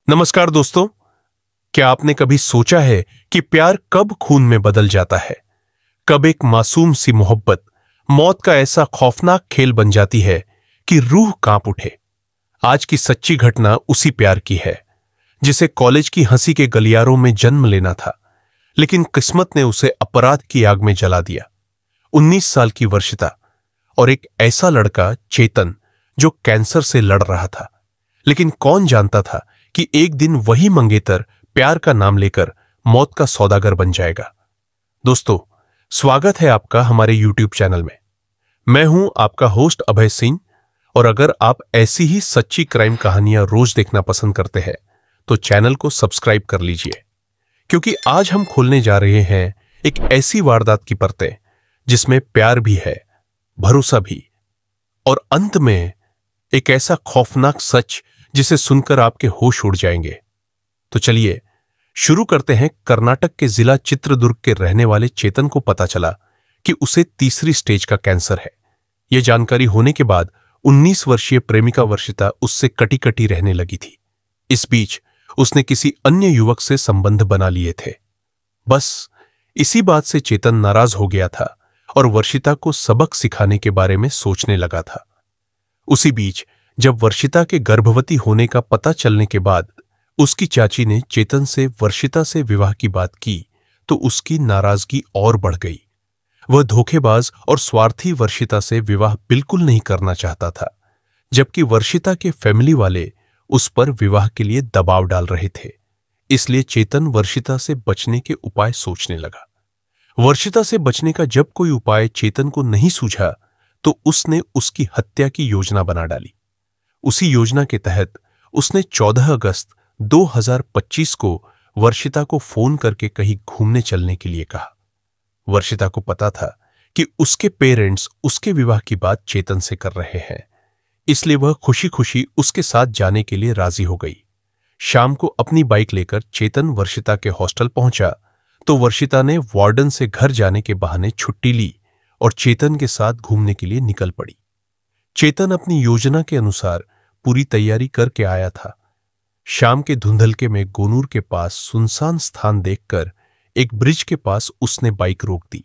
नमस्कार दोस्तों। क्या आपने कभी सोचा है कि प्यार कब खून में बदल जाता है? कब एक मासूम सी मोहब्बत मौत का ऐसा खौफनाक खेल बन जाती है कि रूह कांप उठे। आज की सच्ची घटना उसी प्यार की है जिसे कॉलेज की हंसी के गलियारों में जन्म लेना था, लेकिन किस्मत ने उसे अपराध की आग में जला दिया। 19 साल की वर्षिता और एक ऐसा लड़का चेतन जो कैंसर से लड़ रहा था। लेकिन कौन जानता था कि एक दिन वही मंगेतर प्यार का नाम लेकर मौत का सौदागर बन जाएगा। दोस्तों, स्वागत है आपका हमारे YouTube चैनल में। मैं हूं आपका होस्ट अभय सिंह, और अगर आप ऐसी ही सच्ची क्राइम कहानियां रोज देखना पसंद करते हैं तो चैनल को सब्सक्राइब कर लीजिए, क्योंकि आज हम खोलने जा रहे हैं एक ऐसी वारदात की परतें जिसमें प्यार भी है, भरोसा भी, और अंत में एक ऐसा खौफनाक सच जिसे सुनकर आपके होश उड़ जाएंगे। तो चलिए शुरू करते हैं। कर्नाटक के जिला चित्रदुर्ग के रहने वाले चेतन को पता चला कि उसे तीसरी स्टेज का कैंसर है। यह जानकारी होने के बाद 19 वर्षीय प्रेमिका वर्षिता उससे कटी कटी रहने लगी थी। इस बीच उसने किसी अन्य युवक से संबंध बना लिए थे। बस इसी बात से चेतन नाराज हो गया था और वर्षिता को सबक सिखाने के बारे में सोचने लगा था। उसी बीच जब वर्षिता के गर्भवती होने का पता चलने के बाद उसकी चाची ने चेतन से वर्षिता से विवाह की बात की तो उसकी नाराजगी और बढ़ गई। वह धोखेबाज और स्वार्थी वर्षिता से विवाह बिल्कुल नहीं करना चाहता था, जबकि वर्षिता के फैमिली वाले उस पर विवाह के लिए दबाव डाल रहे थे। इसलिए चेतन वर्षिता से बचने के उपाय सोचने लगा। वर्षिता से बचने का जब कोई उपाय चेतन को नहीं सूझा तो उसने उसकी हत्या की योजना बना डाली। उसी योजना के तहत उसने 14 अगस्त 2025 को वर्षिता को फोन करके कहीं घूमने चलने के लिए कहा। वर्षिता को पता था कि उसके पेरेंट्स उसके विवाह की बात चेतन से कर रहे हैं, इसलिए वह खुशी खुशी उसके साथ जाने के लिए राजी हो गई। शाम को अपनी बाइक लेकर चेतन वर्षिता के हॉस्टल पहुंचा तो वर्षिता ने वार्डन से घर जाने के बहाने छुट्टी ली और चेतन के साथ घूमने के लिए निकल पड़ी। चेतन अपनी योजना के अनुसार पूरी तैयारी करके आया था। शाम के धुंधलके में गोनूर के पास सुनसान स्थान देखकर एक ब्रिज के पास उसने बाइक रोक दी।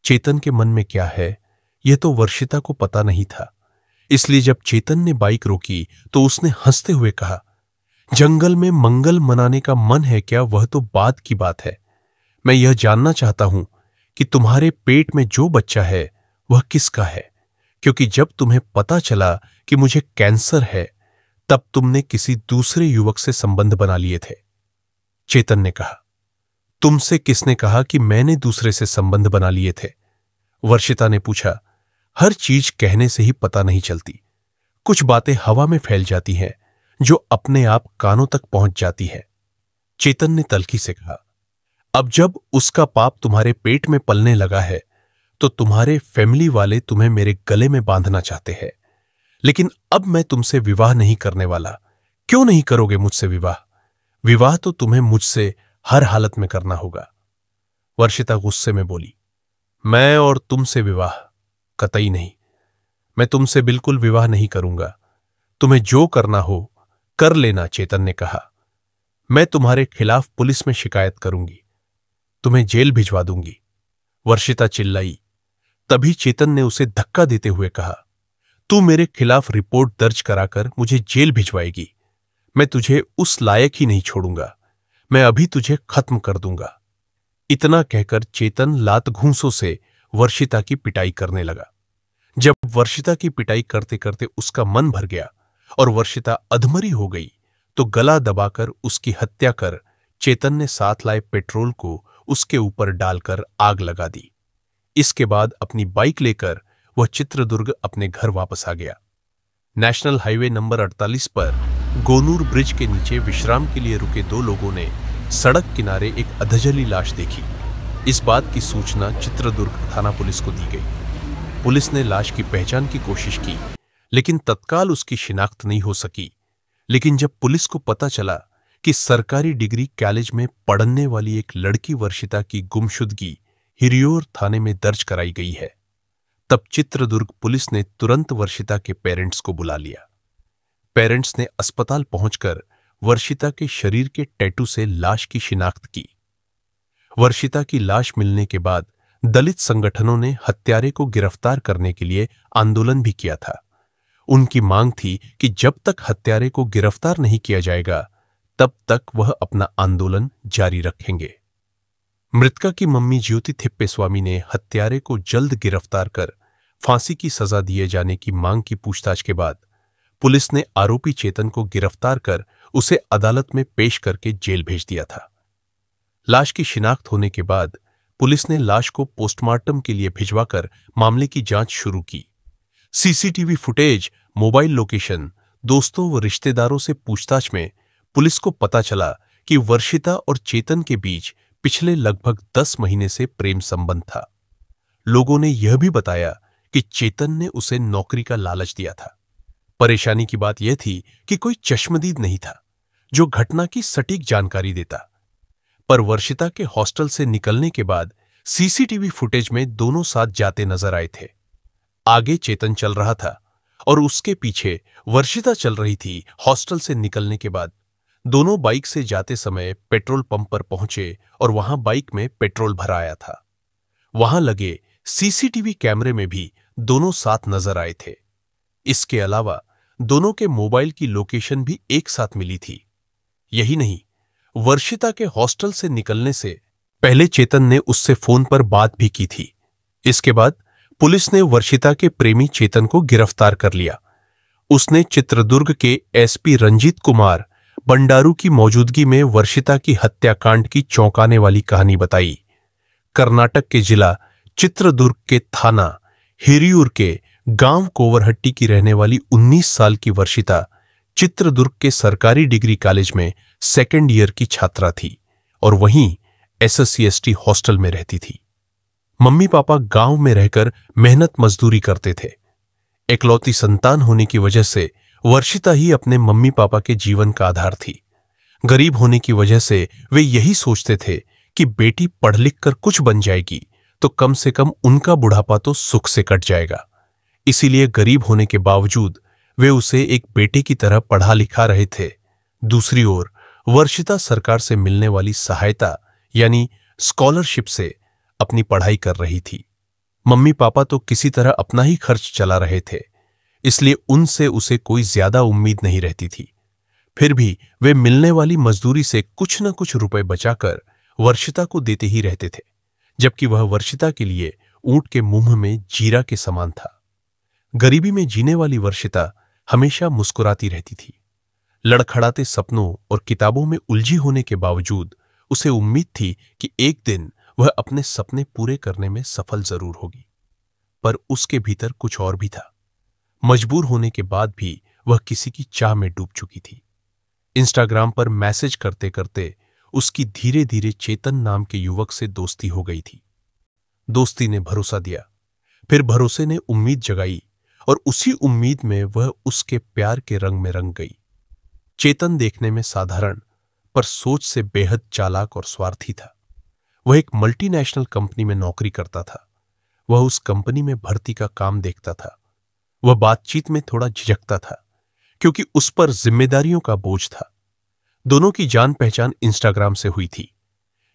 चेतन के मन में क्या है यह तो वर्षिता को पता नहीं था, इसलिए जब चेतन ने बाइक रोकी तो उसने हंसते हुए कहा, जंगल में मंगल मनाने का मन है क्या? वह तो बाद की बात है। मैं यह जानना चाहता हूं कि तुम्हारे पेट में जो बच्चा है वह किसका है, क्योंकि जब तुम्हें पता चला कि मुझे कैंसर है तब तुमने किसी दूसरे युवक से संबंध बना लिए थे। चेतन ने कहा, तुमसे किसने कहा कि मैंने दूसरे से संबंध बना लिए थे? वर्षिता ने पूछा, हर चीज कहने से ही पता नहीं चलती। कुछ बातें हवा में फैल जाती हैं जो अपने आप कानों तक पहुंच जाती है। चेतन ने तल्खी से कहा, अब जब उसका पाप तुम्हारे पेट में पलने लगा है तो तुम्हारे फैमिली वाले तुम्हें मेरे गले में बांधना चाहते हैं, लेकिन अब मैं तुमसे विवाह नहीं करने वाला। क्यों नहीं करोगे मुझसे विवाह? विवाह तो तुम्हें मुझसे हर हालत में करना होगा। वर्षिता गुस्से में बोली, मैं और तुमसे विवाह? कतई नहीं। मैं तुमसे बिल्कुल विवाह नहीं करूंगा। तुम्हें जो करना हो कर लेना। चेतन ने कहा, मैं तुम्हारे खिलाफ पुलिस में शिकायत करूंगी, तुम्हें जेल भिजवा दूंगी। वर्षिता चिल्लाई। तभी चेतन ने उसे धक्का देते हुए कहा, तू मेरे खिलाफ रिपोर्ट दर्ज कराकर मुझे जेल भिजवाएगी? मैं तुझे उस लायक ही नहीं छोड़ूंगा। मैं अभी तुझे खत्म कर दूंगा। इतना कहकर चेतन लात घूंसों से वर्षिता की पिटाई करने लगा। जब वर्षिता की पिटाई करते करते उसका मन भर गया और वर्षिता अधमरी हो गई तो गला दबाकर उसकी हत्या कर चेतन ने साथ लाए पेट्रोल को उसके ऊपर डालकर आग लगा दी। इसके बाद अपनी बाइक लेकर वह चित्रदुर्ग अपने घर वापस आ गया। नेशनल हाईवे नंबर 48 पर गोनूर ब्रिज के नीचे विश्राम के लिए रुके दो लोगों ने सड़क किनारे एक अधजली लाश देखी। इस बात की सूचना चित्रदुर्ग थाना पुलिस को दी गई। पुलिस ने लाश की पहचान की कोशिश की, लेकिन तत्काल उसकी शिनाख्त नहीं हो सकी। लेकिन जब पुलिस को पता चला कि सरकारी डिग्री कॉलेज में पढ़ने वाली एक लड़की वर्षिता की गुमशुदगी हिरियोर थाने में दर्ज कराई गई है, तब चित्रदुर्ग पुलिस ने तुरंत वर्षिता के पेरेंट्स को बुला लिया। पेरेंट्स ने अस्पताल पहुंचकर वर्षिता के शरीर के टैटू से लाश की शिनाख्त की। वर्षिता की लाश मिलने के बाद दलित संगठनों ने हत्यारे को गिरफ्तार करने के लिए आंदोलन भी किया था। उनकी मांग थी कि जब तक हत्यारे को गिरफ्तार नहीं किया जाएगा तब तक वह अपना आंदोलन जारी रखेंगे। मृतका की मम्मी ज्योति थिप्पेस्वामी ने हत्यारे को जल्द गिरफ्तार कर फांसी की सजा दिए जाने की मांग की पूछताछ के बाद पुलिस ने आरोपी चेतन को गिरफ्तार कर उसे अदालत में पेश करके जेल भेज दिया था। लाश की शिनाख्त होने के बाद पुलिस ने लाश को पोस्टमार्टम के लिए भिजवाकर मामले की जांच शुरू की। सीसीटीवी फुटेज, मोबाइल लोकेशन, दोस्तों व रिश्तेदारों से पूछताछ में पुलिस को पता चला कि वर्षिता और चेतन के बीच पिछले लगभग 10 महीने से प्रेम संबंध था। लोगों ने यह भी बताया कि चेतन ने उसे नौकरी का लालच दिया था। परेशानी की बात यह थी कि कोई चश्मदीद नहीं था जो घटना की सटीक जानकारी देता। पर वर्षिता के हॉस्टल से निकलने के बाद सीसीटीवी फुटेज में दोनों साथ जाते नजर आए थे। आगे चेतन चल रहा था और उसके पीछे वर्षिता चल रही थी। हॉस्टल से निकलने के बाद दोनों बाइक से जाते समय पेट्रोल पंप पर पहुंचे और वहां बाइक में पेट्रोल भराया था। वहां लगे सीसीटीवी कैमरे में भी दोनों साथ नजर आए थे। इसके अलावा दोनों के मोबाइल की लोकेशन भी एक साथ मिली थी। यही नहीं, वर्षिता के हॉस्टल से निकलने से पहले चेतन ने उससे फोन पर बात भी की थी। इसके बाद पुलिस ने वर्षिता के प्रेमी चेतन को गिरफ्तार कर लिया। उसने चित्रदुर्ग के एसपी रंजीत कुमार बंडारू की मौजूदगी में वर्षिता की हत्याकांड की चौंकाने वाली कहानी बताई। कर्नाटक के जिला चित्रदुर्ग के थाना हिरियूर के गांव कोवरहट्टी की रहने वाली 19 साल की वर्षिता चित्रदुर्ग के सरकारी डिग्री कॉलेज में सेकेंड ईयर की छात्रा थी और वहीं SSC/ST हॉस्टल में रहती थी। मम्मी पापा गांव में रहकर मेहनत मजदूरी करते थे। एकलौती संतान होने की वजह से वर्षिता ही अपने मम्मी पापा के जीवन का आधार थी। गरीब होने की वजह से वे यही सोचते थे कि बेटी पढ़ लिख कर कुछ बन जाएगी तो कम से कम उनका बुढ़ापा तो सुख से कट जाएगा। इसीलिए गरीब होने के बावजूद वे उसे एक बेटे की तरह पढ़ा लिखा रहे थे। दूसरी ओर वर्षिता सरकार से मिलने वाली सहायता यानी स्कॉलरशिप से अपनी पढ़ाई कर रही थी। मम्मी पापा तो किसी तरह अपना ही खर्च चला रहे थे, इसलिए उनसे उसे कोई ज्यादा उम्मीद नहीं रहती थी। फिर भी वे मिलने वाली मजदूरी से कुछ न कुछ रुपए बचाकर वर्षिता को देते ही रहते थे, जबकि वह वर्षिता के लिए ऊंट के मुंह में जीरा के समान था। गरीबी में जीने वाली वर्षिता हमेशा मुस्कुराती रहती थी। लड़खड़ाते सपनों और किताबों में उलझी होने के बावजूद उसे उम्मीद थी कि एक दिन वह अपने सपने पूरे करने में सफल जरूर होगी। पर उसके भीतर कुछ और भी था। मजबूर होने के बाद भी वह किसी की चाह में डूब चुकी थी। इंस्टाग्राम पर मैसेज करते करते उसकी धीरे धीरे चेतन नाम के युवक से दोस्ती हो गई थी। दोस्ती ने भरोसा दिया, फिर भरोसे ने उम्मीद जगाई और उसी उम्मीद में वह उसके प्यार के रंग में रंग गई। चेतन देखने में साधारण पर सोच से बेहद चालाक और स्वार्थी था। वह एक मल्टीनेशनल कंपनी में नौकरी करता था। वह उस कंपनी में भर्ती का काम देखता था। वह बातचीत में थोड़ा झिझकता था क्योंकि उस पर जिम्मेदारियों का बोझ था। दोनों की जान पहचान इंस्टाग्राम से हुई थी।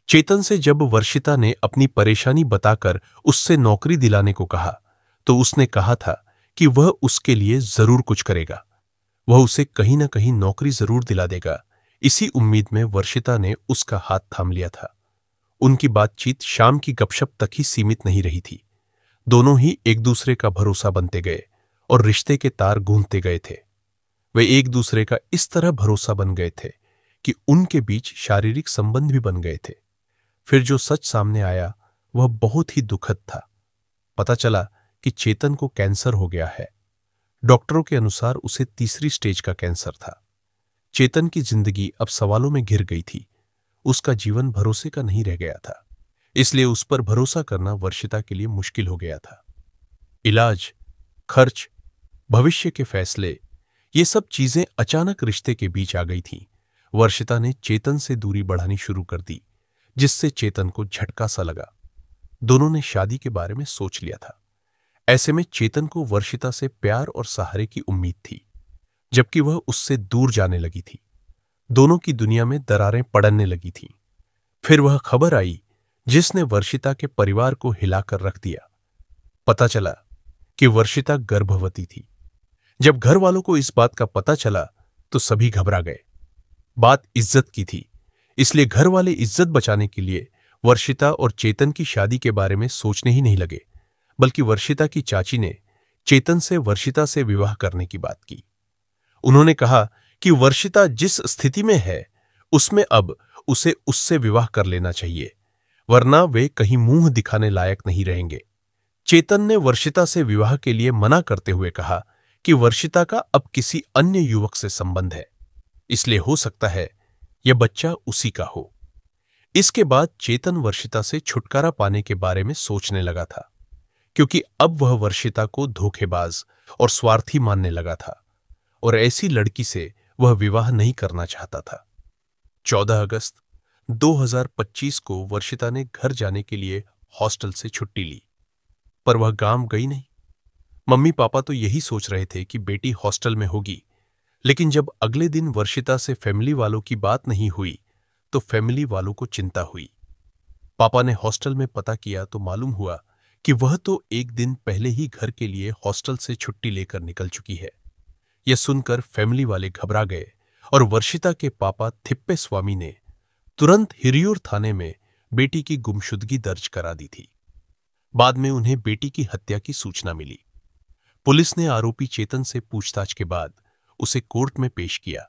चेतन से जब वर्षिता ने अपनी परेशानी बताकर उससे नौकरी दिलाने को कहा तो उसने कहा था कि वह उसके लिए जरूर कुछ करेगा। वह उसे कहीं ना कहीं नौकरी जरूर दिला देगा। इसी उम्मीद में वर्षिता ने उसका हाथ थाम लिया था। उनकी बातचीत शाम की गपशप तक ही सीमित नहीं रही थी। दोनों ही एक दूसरे का भरोसा बनते गए और रिश्ते के तार गूंथते गए थे। वे एक दूसरे का इस तरह भरोसा बन गए थे कि उनके बीच शारीरिक संबंध भी बन गए थे। फिर जो सच सामने आया वह बहुत ही दुखद था। पता चला कि चेतन को कैंसर हो गया है। डॉक्टरों के अनुसार उसे 3री स्टेज का कैंसर था। चेतन की जिंदगी अब सवालों में घिर गई थी। उसका जीवन भरोसे का नहीं रह गया था, इसलिए उस पर भरोसा करना वर्षिता के लिए मुश्किल हो गया था। इलाज, खर्च, भविष्य के फैसले, ये सब चीजें अचानक रिश्ते के बीच आ गई थीं। वर्षिता ने चेतन से दूरी बढ़ानी शुरू कर दी, जिससे चेतन को झटका सा लगा। दोनों ने शादी के बारे में सोच लिया था। ऐसे में चेतन को वर्षिता से प्यार और सहारे की उम्मीद थी, जबकि वह उससे दूर जाने लगी थी। दोनों की दुनिया में दरारें पड़ने लगी थीं। फिर वह खबर आई जिसने वर्षिता के परिवार को हिलाकर रख दिया। पता चला कि वर्षिता गर्भवती थी। जब घर वालों को इस बात का पता चला तो सभी घबरा गए। बात इज्जत की थी, इसलिए घर वाले इज्जत बचाने के लिए वर्षिता और चेतन की शादी के बारे में सोचने ही नहीं लगे, बल्कि वर्षिता की चाची ने चेतन से वर्षिता से विवाह करने की बात की। उन्होंने कहा कि वर्षिता जिस स्थिति में है उसमें अब उसे उससे विवाह कर लेना चाहिए, वरना वे कहीं मुंह दिखाने लायक नहीं रहेंगे। चेतन ने वर्षिता से विवाह के लिए मना करते हुए कहा कि वर्षिता का अब किसी अन्य युवक से संबंध है, इसलिए हो सकता है यह बच्चा उसी का हो। इसके बाद चेतन वर्षिता से छुटकारा पाने के बारे में सोचने लगा था, क्योंकि अब वह वर्षिता को धोखेबाज और स्वार्थी मानने लगा था और ऐसी लड़की से वह विवाह नहीं करना चाहता था। 14 अगस्त 2025 को वर्षिता ने घर जाने के लिए हॉस्टल से छुट्टी ली, पर वह गांव गई नहीं। मम्मी पापा तो यही सोच रहे थे कि बेटी हॉस्टल में होगी, लेकिन जब अगले दिन वर्षिता से फैमिली वालों की बात नहीं हुई तो फैमिली वालों को चिंता हुई। पापा ने हॉस्टल में पता किया तो मालूम हुआ कि वह तो एक दिन पहले ही घर के लिए हॉस्टल से छुट्टी लेकर निकल चुकी है। यह सुनकर फैमिली वाले घबरा गए और वर्षिता के पापा थिप्पेस्वामी ने तुरंत हिरियूर थाने में बेटी की गुमशुदगी दर्ज करा दी थी। बाद में उन्हें बेटी की हत्या की सूचना मिली। पुलिस ने आरोपी चेतन से पूछताछ के बाद उसे कोर्ट में पेश किया,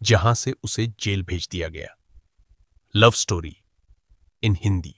जहां से उसे जेल भेज दिया गया। Love story in Hindi.